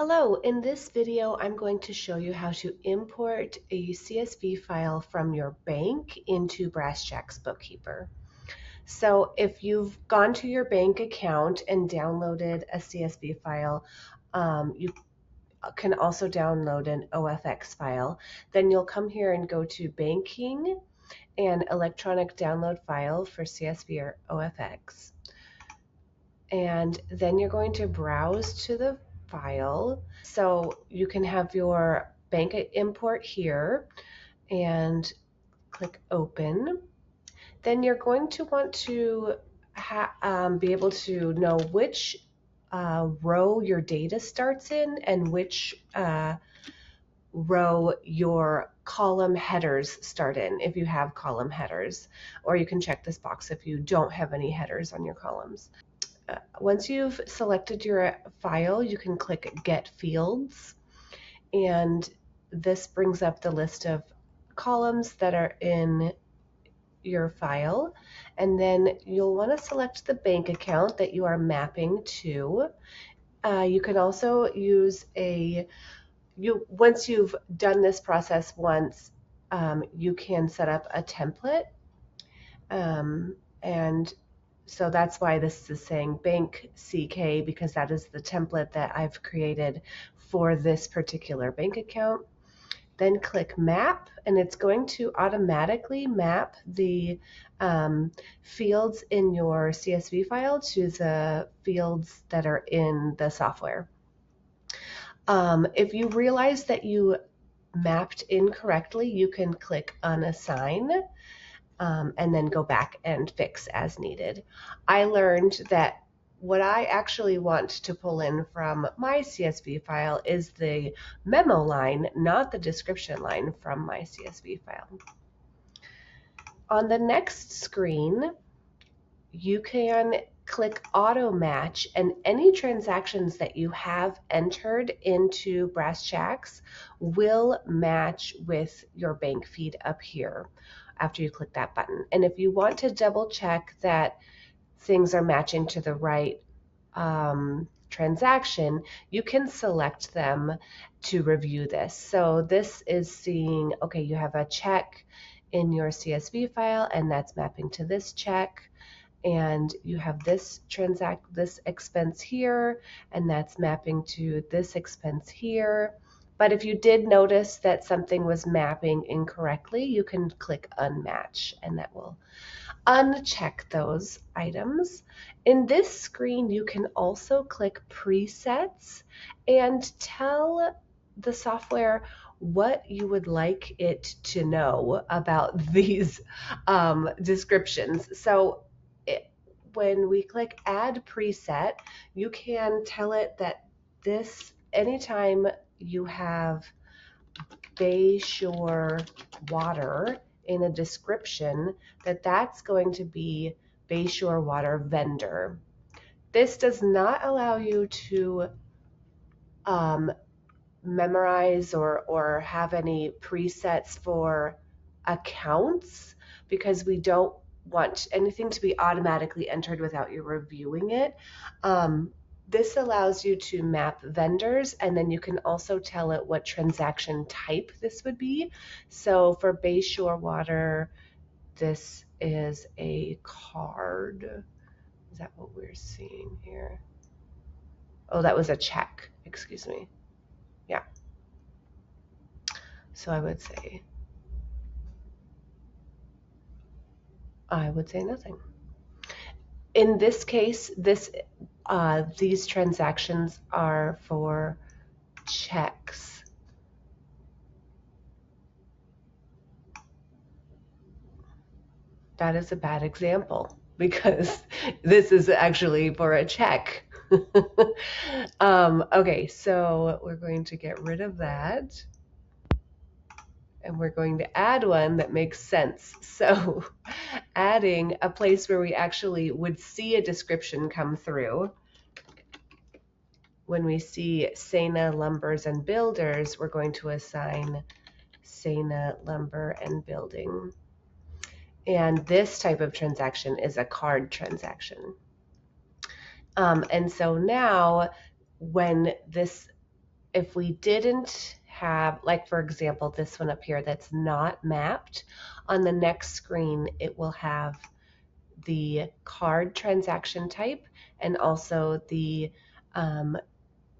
Hello, in this video I'm going to show you how to import a CSV file from your bank into Brass Jacks Bookkeeper. So if you've gone to your bank account and downloaded a CSV file, you can also download an OFX file. Then you'll come here and go to Banking and Electronic Download File for CSV or OFX. And then you're going to browse to the file. So you can have your bank import here and click open. Then you're going to want to be able to know which row your data starts in and which row your column headers start in if you have column headers, or you can check this box if you don't have any headers on your columns. Once you've selected your file, you can click Get Fields, and this brings up the list of columns that are in your file, and then you'll want to select the bank account that you are mapping to. You can also use once you've done this process once, you can set up a template, and so that's why this is saying Bank CK, because that is the template that I've created for this particular bank account. Then click Map, and it's going to automatically map the fields in your CSV file to the fields that are in the software. If you realize that you mapped incorrectly, you can click Unassign. And then go back and fix as needed. I learned that what I actually want to pull in from my CSV file is the memo line, not the description line from my CSV file. On the next screen, you can click Auto Match, and any transactions that you have entered into Brass Jacks will match with your bank feed up here after you click that button. And if you want to double check that things are matching to the right transaction, you can select them to review this. So this is seeing, okay, you have a check in your CSV file, and that's mapping to this check. And you have this expense here, and that's mapping to this expense here. But if you did notice that something was mapping incorrectly, you can click Unmatch, and that will uncheck those items. In this screen, you can also click Presets and tell the software what you would like it to know about these descriptions. So when we click Add Preset, you can tell it that this, anytime you have Bayshore water in a description, that's going to be Bayshore water vendor. This does not allow you to memorize or have any presets for accounts, because we don't want anything to be automatically entered without you reviewing it. This allows you to map vendors, and then you can also tell it what transaction type this would be. So for Bayshore water, this is a card. Is that what we're seeing here? Oh, that was a check, excuse me. Yeah. So I would say nothing. In this case, these transactions are for checks. That is a bad example, because this is actually for a check. Okay, so we're going to get rid of that, and we're going to add one that makes sense. So adding a place where we actually would see a description come through. When we see Sana Lumbers and Builders, we're going to assign Sana Lumber and Building. And this type of transaction is a card transaction. And so now when this if we didn't have, like for example, this one up here that's not mapped, on the next screen it will have the card transaction type and also the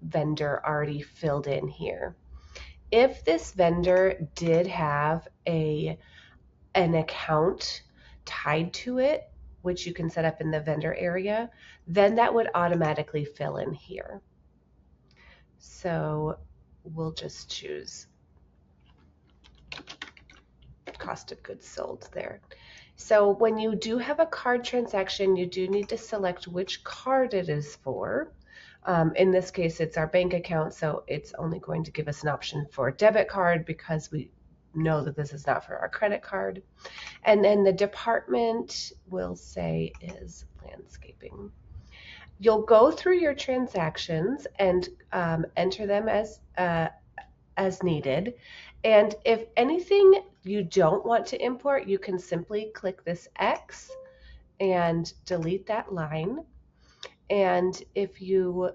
vendor already filled in here. If this vendor did have an account tied to it, which you can set up in the vendor area, then that would automatically fill in here. So we'll just choose cost of goods sold there. So when you do have a card transaction, you do need to select which card it is for. In this case, it's our bank account, so it's only going to give us an option for a debit card because we know that this is not for our credit card. And then the department we'll say is landscaping. You'll go through your transactions and enter them as needed. And if anything you don't want to import, you can simply click this X and delete that line. And if you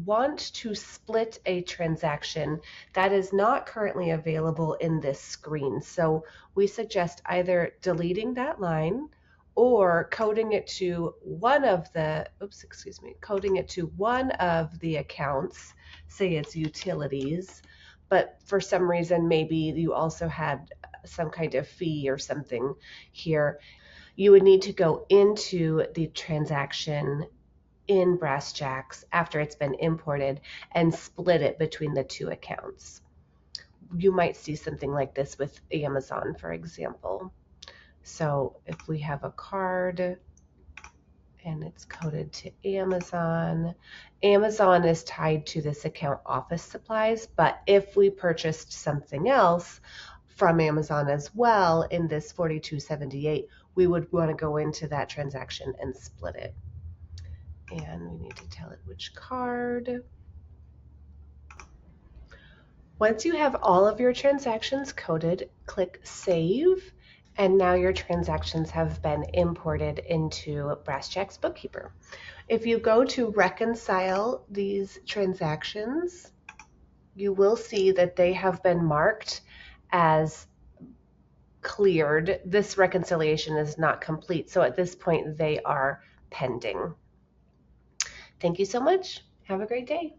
want to split a transaction, that is not currently available in this screen. So we suggest either deleting that line or coding it to one of the, coding it to one of the accounts, say it's utilities, but for some reason maybe you also had some kind of fee or something here. You would need to go into the transaction in Brass Jacks after it's been imported and split it between the two accounts. You might see something like this with Amazon, for example. So if we have a card and it's coded to Amazon, Amazon is tied to this account office supplies, but if we purchased something else from Amazon as well in this 4278, we would want to go into that transaction and split it. And we need to tell it which card. Once you have all of your transactions coded, click Save, and now your transactions have been imported into Brass Jacks Bookkeeper. If you go to reconcile these transactions, you will see that they have been marked as cleared. This reconciliation is not complete, so at this point they are pending. Thank you so much. Have a great day.